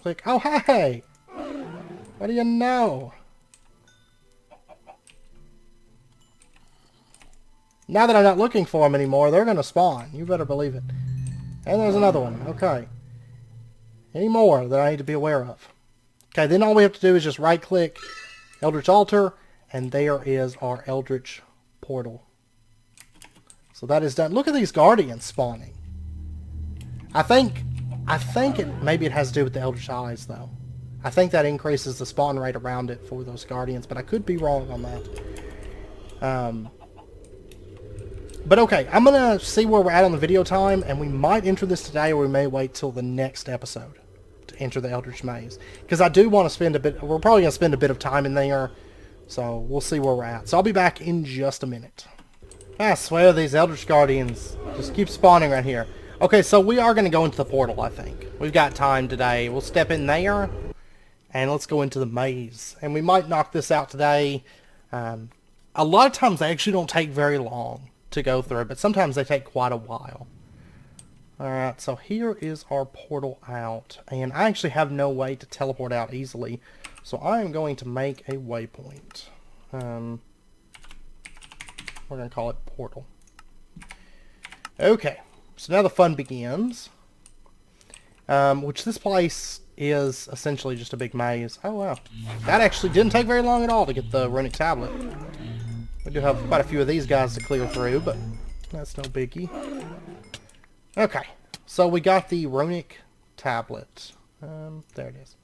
click, oh, hey! What do you know? Now that I'm not looking for them anymore, they're going to spawn. You better believe it. And there's another one. Okay. Any more that I need to be aware of? Okay, then all we have to do is just right-click Eldritch Altar, and there is our Eldritch Portal. So that is done. Look at these Guardians spawning. I think maybe it has to do with the Eldritch Eyes, though. I think that increases the spawn rate around it for those Guardians, but I could be wrong on that. But okay, I'm going to see where we're at on the video time, and we might enter this today, or we may wait till the next episode to enter the Eldritch Maze. Because I do want to spend a bit, we're probably going to spend a bit of time in there, so we'll see where we're at. So I'll be back in just a minute. I swear these Eldritch Guardians just keep spawning right here. Okay, so we are going to go into the portal, I think. We've got time today. We'll step in there, and let's go into the maze. And we might knock this out today. A lot of times they actually don't take very long to go through, but sometimes they take quite a while. Alright, so here is our portal out, and I actually have no way to teleport out easily, so I am going to make a waypoint. We're going to call it portal. Okay, so now the fun begins, which this place is essentially just a big maze. Oh wow, that actually didn't take very long at all to get the runic tablet. We do have quite a few of these guys to clear through, but that's no biggie. Okay, so we got the runic tablet. There it is.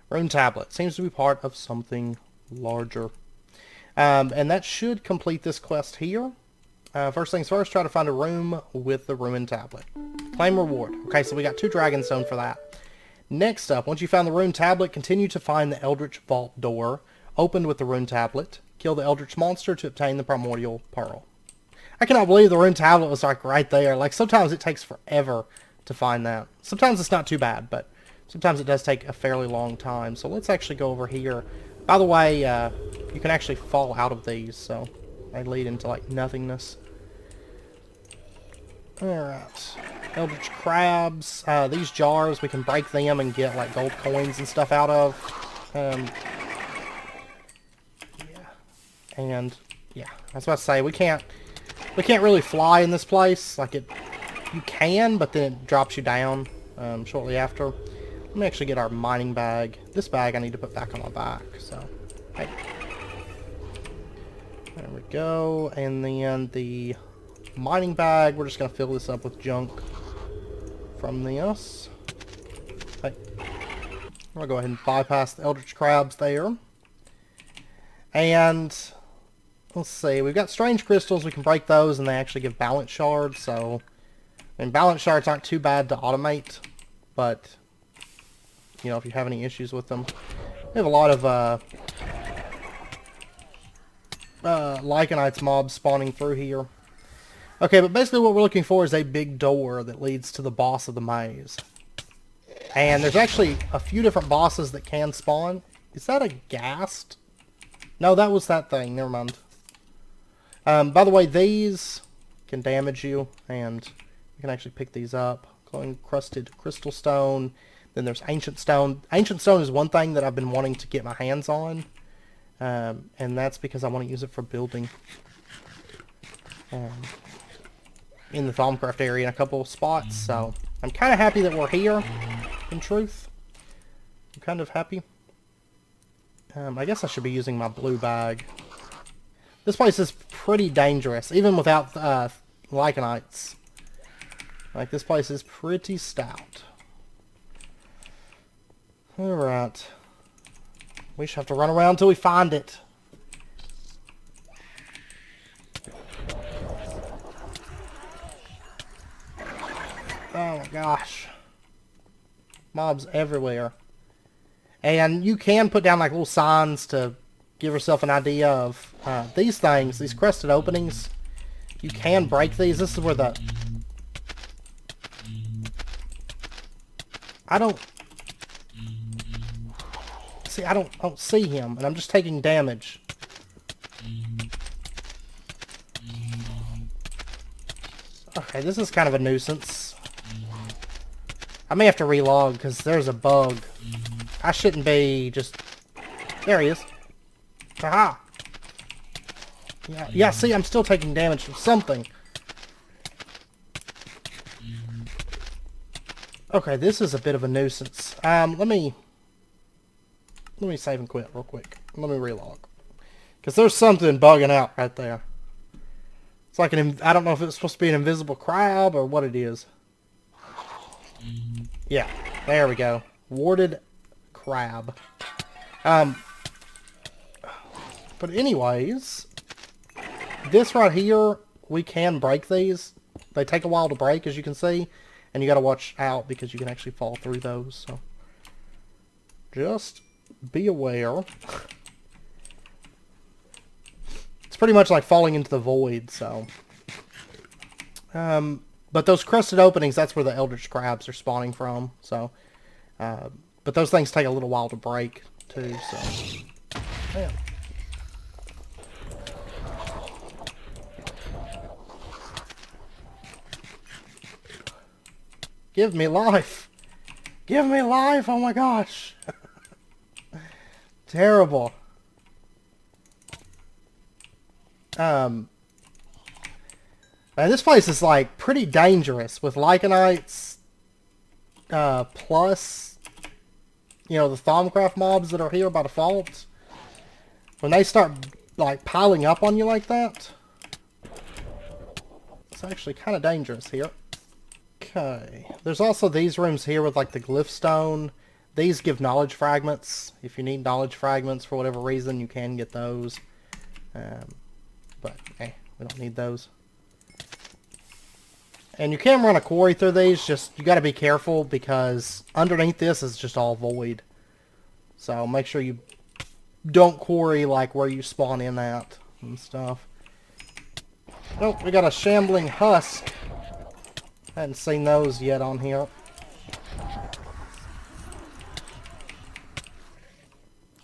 Rune tablet. Seems to be part of something larger. And that should complete this quest here. First things first, try to find a room with the rune tablet. Claim reward. Okay, so we got 2 dragonstone for that. Next up, once you found the rune tablet, continue to find the eldritch vault door opened with the rune tablet. Kill the eldritch monster to obtain the primordial pearl. I cannot believe the rune tablet was like right there. Like, sometimes it takes forever to find that. Sometimes it's not too bad, but sometimes it does take a fairly long time. So let's actually go over here. By the way, you can actually fall out of these, so they lead into like nothingness. Alright. Eldritch crabs. These jars, we can break them and get like gold coins and stuff out of. And yeah, I was about to say we can't really fly in this place. Like, you can, but then it drops you down shortly after. Let me actually get our mining bag. This bag I need to put back on my back, so... Hey. There we go. And then the mining bag, we're just going to fill this up with junk from this. Hey. I'll go ahead and bypass the eldritch crabs there. And... let's see, we've got strange crystals, we can break those and they actually give balance shards, so... and balance shards aren't too bad to automate, but, you know, if you have any issues with them. We have a lot of, Lycanites mobs spawning through here. Okay, but basically what we're looking for is a big door that leads to the boss of the maze. And there's actually a few different bosses that can spawn. Is that a ghast? No, that was that thing, never mind. By the way, these can damage you, and you can actually pick these up. Encrusted crystal stone. Then there's ancient stone. Ancient stone is one thing that I've been wanting to get my hands on, and that's because I want to use it for building in the thaumcraft area in a couple of spots. So I'm kind of happy that we're here, in truth. I'm kind of happy. I guess I should be using my blue bag. This place is pretty dangerous, even without Lycanites. Like, this place is pretty stout. Alright. We should have to run around until we find it. Oh my gosh. Mobs everywhere. And you can put down like little signs to give yourself an idea of these things, these crested openings. You can break these. This is where the... I don't see him, and I'm just taking damage. Okay, this is kind of a nuisance. I may have to relog because there's a bug. I shouldn't be just... There he is. Aha! Yeah, see, I'm still taking damage from something. Okay, this is a bit of a nuisance. Let me save and quit real quick. Let me relog. Because there's something bugging out right there. It's like I don't know if it's supposed to be an invisible crab or what it is. Yeah, there we go. Warded crab. But anyways, this right here, we can break these. They take a while to break, as you can see. And you gotta watch out because you can actually fall through those. So just be aware. It's pretty much like falling into the void, so. But those crested openings, that's where the eldritch crabs are spawning from. So, but those things take a little while to break too. So, yeah. Give me life! Give me life! Oh my gosh! Terrible. And this place is like pretty dangerous with Lycanites, plus, you know, the thaumcraft mobs that are here by default. When they start like piling up on you like that, it's actually kind of dangerous here. Okay, there's also these rooms here with like the glyph stone. These give knowledge fragments. If you need knowledge fragments for whatever reason, you can get those. But, we don't need those. And you can run a quarry through these, just, you gotta be careful because underneath this is just all void. So make sure you don't quarry like where you spawn in at and stuff. Oh, we got a shambling husk. Hadn't seen those yet on here.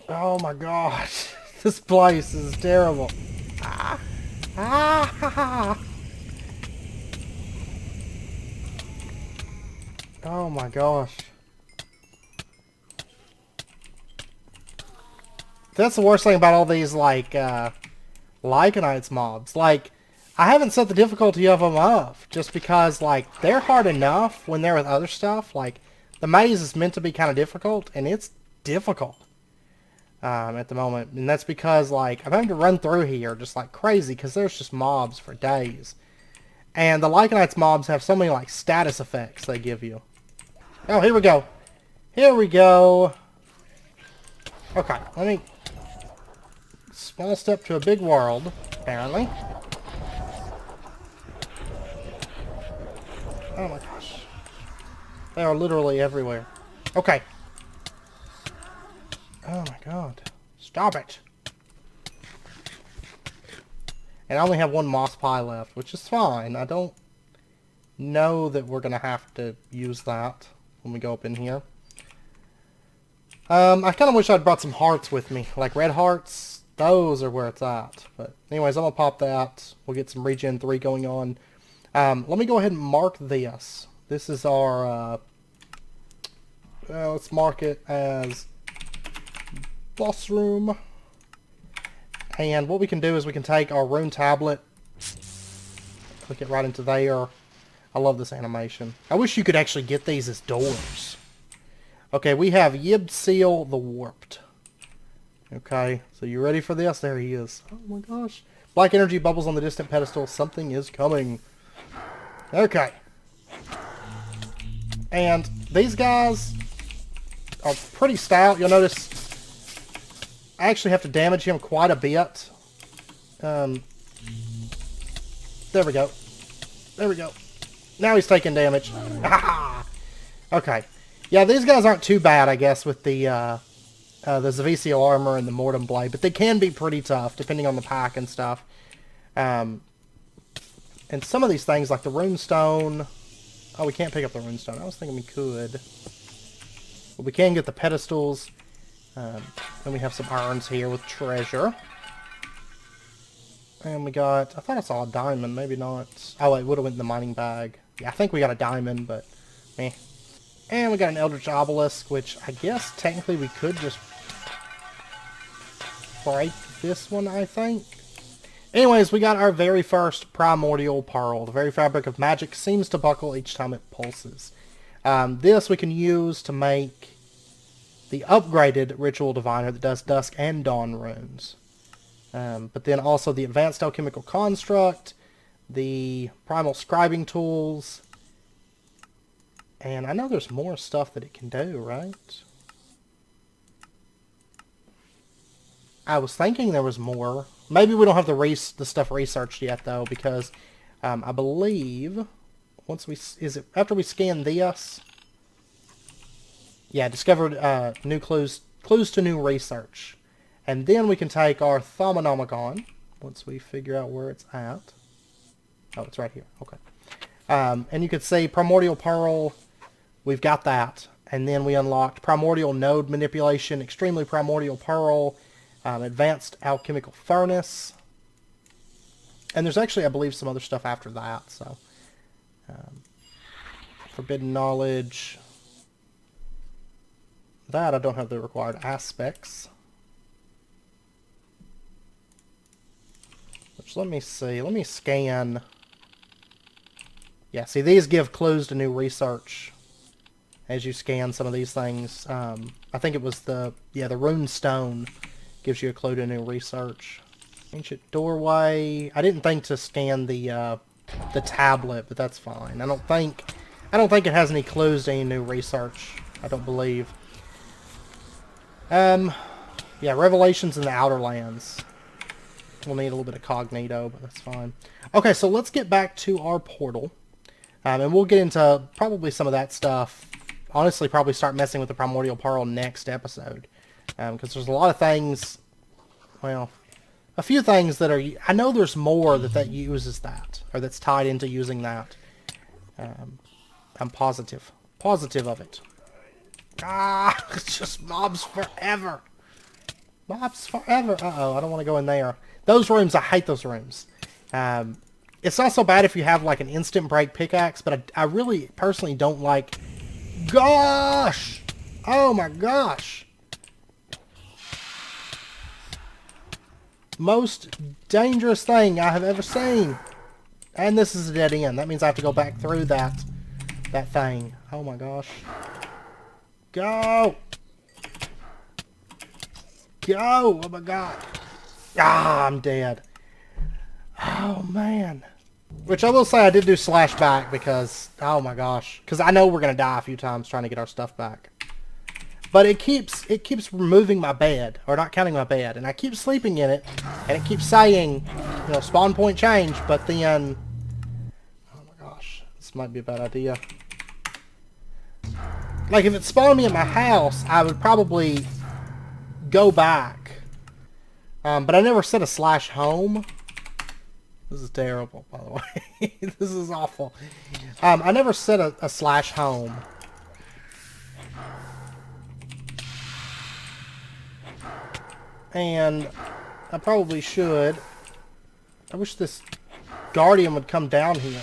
Oh my gosh. This place is terrible. Ah. Ah. Oh my gosh. That's the worst thing about all these, like, Lycanites mobs. Like, I haven't set the difficulty of them up, just because, like, they're hard enough when they're with other stuff. Like, The maze is meant to be kind of difficult, and it's difficult at the moment. And that's because, like, I'm having to run through here just like crazy because there's just mobs for days. And the Lycanites mobs have so many, like, status effects they give you. Oh, here we go. Here we go. Okay, let me... Small step to a big world, apparently. Oh my gosh. They are literally everywhere. Okay. Oh my god. Stop it. And I only have one moss pie left, which is fine. I don't know that we're going to have to use that when we go up in here. I kind of wish I'd brought some hearts with me. Like red hearts, those are where it's at. But anyways, I'm going to pop that. We'll get some regen 3 going on. Let me go ahead and mark this. This is our... let's mark it as boss room. And what we can do is we can take our rune tablet, click it right into there. I love this animation. I wish you could actually get these as doors. Okay, we have Yib-Seal the Warped. Okay, so you ready for this? There he is. Oh my gosh. Black energy bubbles on the distant pedestal. Something is coming. Okay. And these guys are pretty stout. You'll notice I actually have to damage him quite a bit. There we go. There we go. Now he's taking damage. Okay. Yeah, these guys aren't too bad, I guess, with the Zavisial armor and the Mortem Blade, but they can be pretty tough, depending on the pack and stuff. And some of these things, like the Runestone... Oh, we can't pick up the Runestone. I was thinking we could. But we can get the pedestals. And we have some urns here with treasure. And we got... I thought I saw a diamond. Maybe not. Oh, it would have went in the mining bag. Yeah, I think we got a diamond, but... meh. And we got an eldritch obelisk, which I guess technically we could just break this one, I think. Anyways, we got our very first primordial pearl. The very fabric of magic seems to buckle each time it pulses. This we can use to make the upgraded ritual diviner that does dusk and dawn runes. But then also the advanced alchemical construct, the primal scribing tools, and I know there's more stuff that it can do, right? I was thinking there was more. Maybe we don't have the stuff researched yet, though, because I believe once we... Is it after we scan this? Yeah, discovered new clues to new research. And then we can take our thaumic once we figure out where it's at. Oh, it's right here. Okay. And you can see primordial pearl. We've got that. And then we unlocked primordial node manipulation, extremely primordial pearl, advanced alchemical furnace. And there's actually, I believe, some other stuff after that. So, forbidden knowledge. That I don't have the required aspects. Which, let me see. Let me scan. Yeah, see, these give clues to new research as you scan some of these things. I think it was the rune stone gives you a clue to new research. Ancient doorway. I didn't think to scan the tablet, but that's fine. I don't think it has any clues to any new research. I don't believe. Yeah, revelations in the Outer Lands. We'll need a little bit of cognito, but that's fine. Okay, so let's get back to our portal. And we'll get into probably some of that stuff. Honestly, probably start messing with the primordial pearl next episode. Because there's a lot of things, well, a few things that are... I know there's more that uses that, or that's tied into using that. I'm positive. Positive of it. Ah, it's just mobs forever. Mobs forever. Uh-oh, I don't want to go in there. Those rooms, I hate those rooms. It's not so bad if you have like an instant break pickaxe, but I really personally don't like... Gosh! Oh my gosh! Most dangerous thing I have ever seen. And this is a dead end. That means I have to go back through that thing. Oh my gosh. Go! Go! Oh my god. Ah, I'm dead. Oh man. Which I will say I did do slash back because, oh my gosh. Because I know we're going to die a few times trying to get our stuff back. But it keeps removing my bed, or not counting my bed, and I keep sleeping in it, and it keeps saying, you know, spawn point change, but then, oh my gosh, this might be a bad idea. Like, if it spawned me at my house, I would probably go back. But I never set a slash home. This is terrible, by the way. This is awful. I never set a slash home. And I probably should. I wish this guardian would come down here.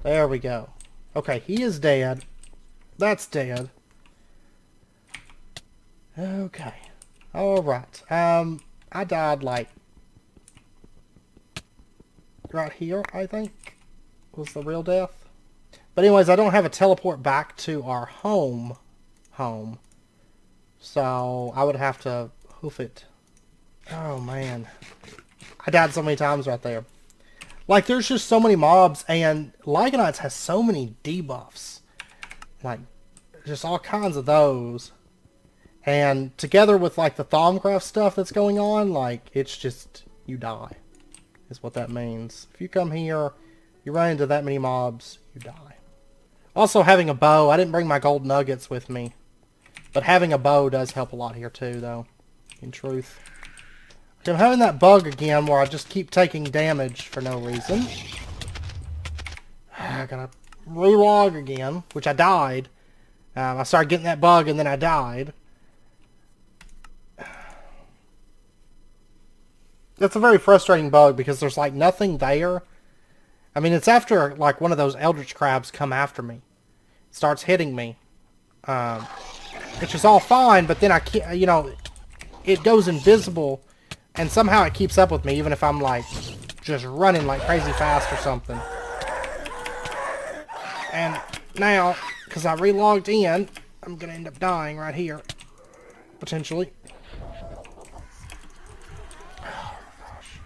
There we go. Okay, he is dead. That's dead. Okay. Alright. I died like right here, I think, was the real death. But anyways, I don't have a teleport back to our home. So I would have to hoof it. Oh man. I died so many times right there. Like, there's just so many mobs, and Lycanites has so many debuffs. Like, just all kinds of those. And together with, like, the thaumcraft stuff that's going on, like, it's just, you die. Is what that means. If you come here, you run into that many mobs, you die. Also, having a bow. I didn't bring my gold nuggets with me. But having a bow does help a lot here, too, though. In truth. I'm having that bug again where I just keep taking damage for no reason. I gotta relog again, which I died. I started getting that bug and then I died. That's a very frustrating bug because there's like nothing there. I mean, it's after like one of those eldritch crabs come after me. It starts hitting me. Which is all fine, but then I can't, you know, it goes invisible. And somehow it keeps up with me, even if I'm, like, just running like crazy fast or something. And now, because I relogged in, I'm going to end up dying right here. Potentially. Oh, gosh.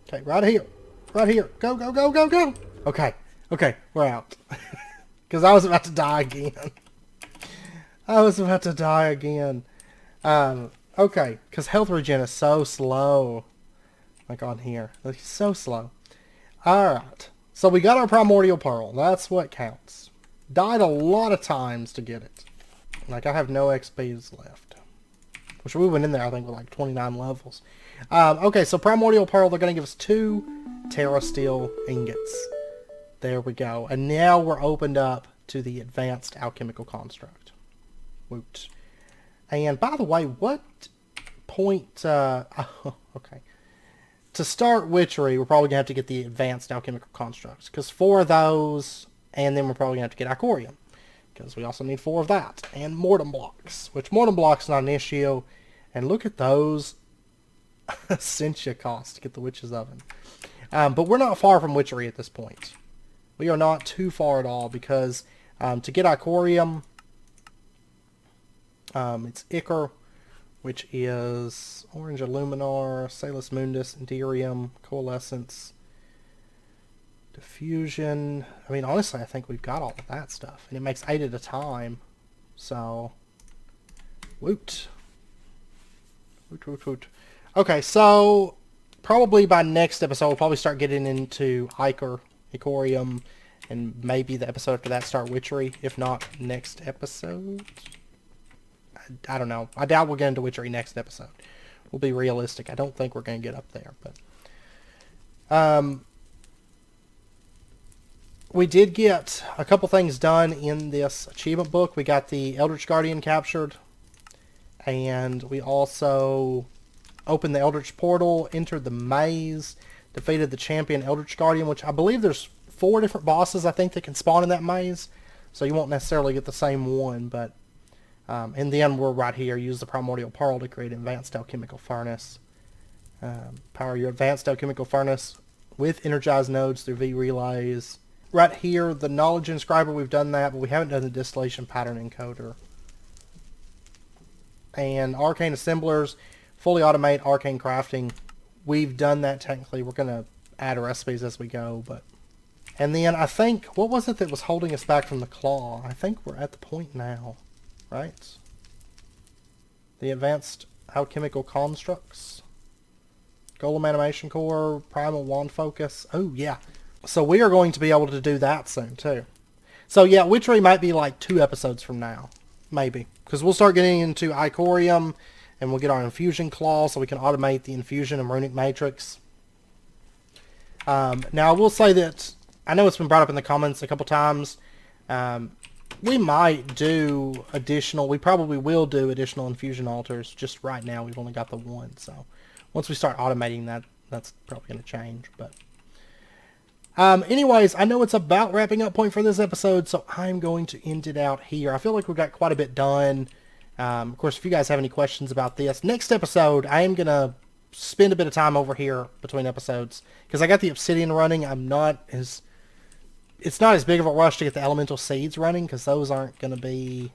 Okay, right here. Right here. Go, go, go, go, go. Okay. Okay, we're out. Because I was about to die again. I was about to die again. Okay, because health regen is so slow. Like on here. It's so slow. Alright. So we got our primordial pearl. That's what counts. Died a lot of times to get it. Like, I have no XPs left. Which we went in there, I think, with like 29 levels. Okay, so primordial pearl, they're going to give us 2 terra steel ingots. There we go. And now we're opened up to the advanced alchemical construct. Woot. And by the way, what point, oh, okay. To start witchery, we're probably going to have to get the advanced alchemical constructs. Because 4 of those, and then we're probably going to have to get Icorium. Because we also need 4 of that. And Mortem blocks, which Mortem blocks not an issue. And look at those Essentia cost to get the Witch's Oven. But we're not far from witchery at this point. We are not too far at all, because to get Icorium, it's Ichor, which is Orange Illuminar, Salus Mundus, Enderium, Coalescence, Diffusion. I mean, honestly, I think we've got all of that stuff. And it makes 8 at a time. So, woot. Woot, woot, woot. Okay, so probably by next episode, we'll probably start getting into Icorium, and maybe the episode after that start Witchery. If not, next episode. I don't know. I doubt we'll get into Witchery next episode. We'll be realistic. I don't think we're going to get up there. But we did get a couple things done in this achievement book. We got the Eldritch Guardian captured. And we also opened the Eldritch Portal, entered the maze, defeated the champion Eldritch Guardian, which I believe there's 4 different bosses, I think, that can spawn in that maze. So you won't necessarily get the same one, but in the end, we're right here. Use the Primordial Pearl to create an advanced alchemical furnace. Power your advanced alchemical furnace with energized nodes through V relays. Right here, the knowledge inscriber, we've done that, but we haven't done the distillation pattern encoder. And arcane assemblers, fully automate arcane crafting. We've done that technically. We're going to add recipes as we go, but... And then I think, what was it that was holding us back from the claw? I think we're at the point now, right? The advanced alchemical constructs. Golem animation core, primal wand focus. Oh, yeah. So we are going to be able to do that soon, too. So, yeah, Witchery might be like 2 episodes from now. Maybe. Because we'll start getting into Icorium, and we'll get our infusion claw so we can automate the infusion and runic matrix. Now, I will say that I know it's been brought up in the comments a couple times. We might do additional, we probably will do additional infusion altars. Just right now, we've only got the one. So once we start automating that, that's probably going to change. But anyways, I know it's about wrapping up point for this episode, so I'm going to end it out here. I feel like we've got quite a bit done. Of course, if you guys have any questions about this, next episode, I am going to spend a bit of time over here between episodes. Because I got the obsidian running. It's not as big of a rush to get the elemental seeds running, because those aren't going to be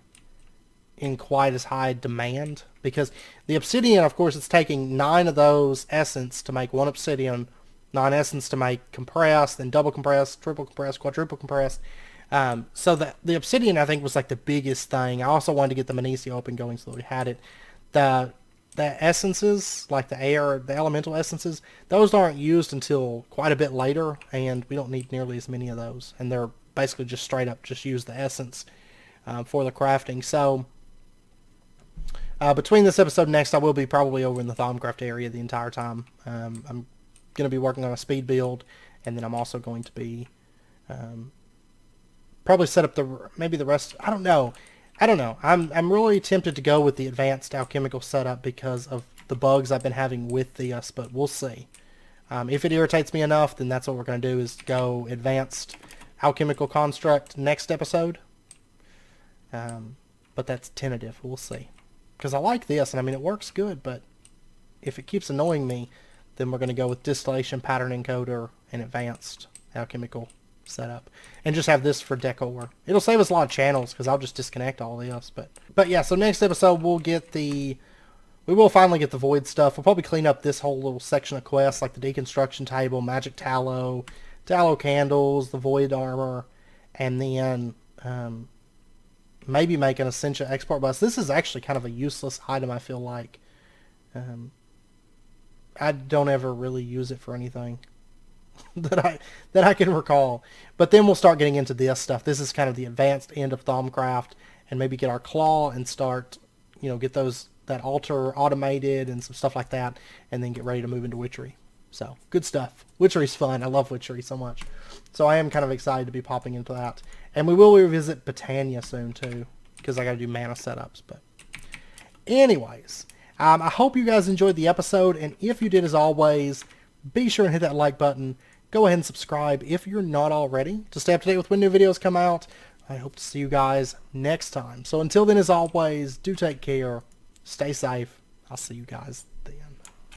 in quite as high demand. Because the obsidian, of course, it's taking 9 of those essence to make 1 obsidian, 9 essence to make compressed, then double compressed, triple compressed, quadruple compressed. So the obsidian, I think, was like the biggest thing. I also wanted to get the Magnesia open going so that we had it. The essences, like the air, the elemental essences, those aren't used until quite a bit later, and we don't need nearly as many of those. And they're basically just straight up just use the essence for the crafting. So between this episode and next, I will be probably over in the thaumcraft area the entire time. I'm going to be working on a speed build, and then I'm also going to be probably set up maybe the rest. I don't know. I'm really tempted to go with the advanced alchemical setup because of the bugs I've been having with this, but we'll see. If it irritates me enough, then that's what we're going to do, is go advanced alchemical construct next episode. But that's tentative. We'll see. Because I like this, and I mean, it works good, but if it keeps annoying me, then we're going to go with distillation pattern encoder and advanced alchemical setup, and just have this for decor. It'll save us a lot of channels because I'll just disconnect all this. But yeah, so next episode we will finally get the void stuff. We'll probably clean up this whole little section of quests, like the deconstruction table, magic tallow candles, the void armor, and then maybe make an Essentia export bus. This is actually kind of a useless item, I feel like. I don't ever really use it for anything that I can recall. But then we'll start getting into this stuff. This is kind of the advanced end of thaumcraft, and maybe get our claw and start, get that altar automated and some stuff like that, and then get ready to move into witchery. So, good stuff. Witchery's fun. I love witchery so much. So I am kind of excited to be popping into that. And we will revisit Botania soon too, because I got to do mana setups. But anyways, I hope you guys enjoyed the episode, and if you did, as always, be sure and hit that like button. Go ahead and subscribe if you're not already to stay up to date with when new videos come out. I hope to see you guys next time. So until then, as always, do take care. Stay safe. I'll see you guys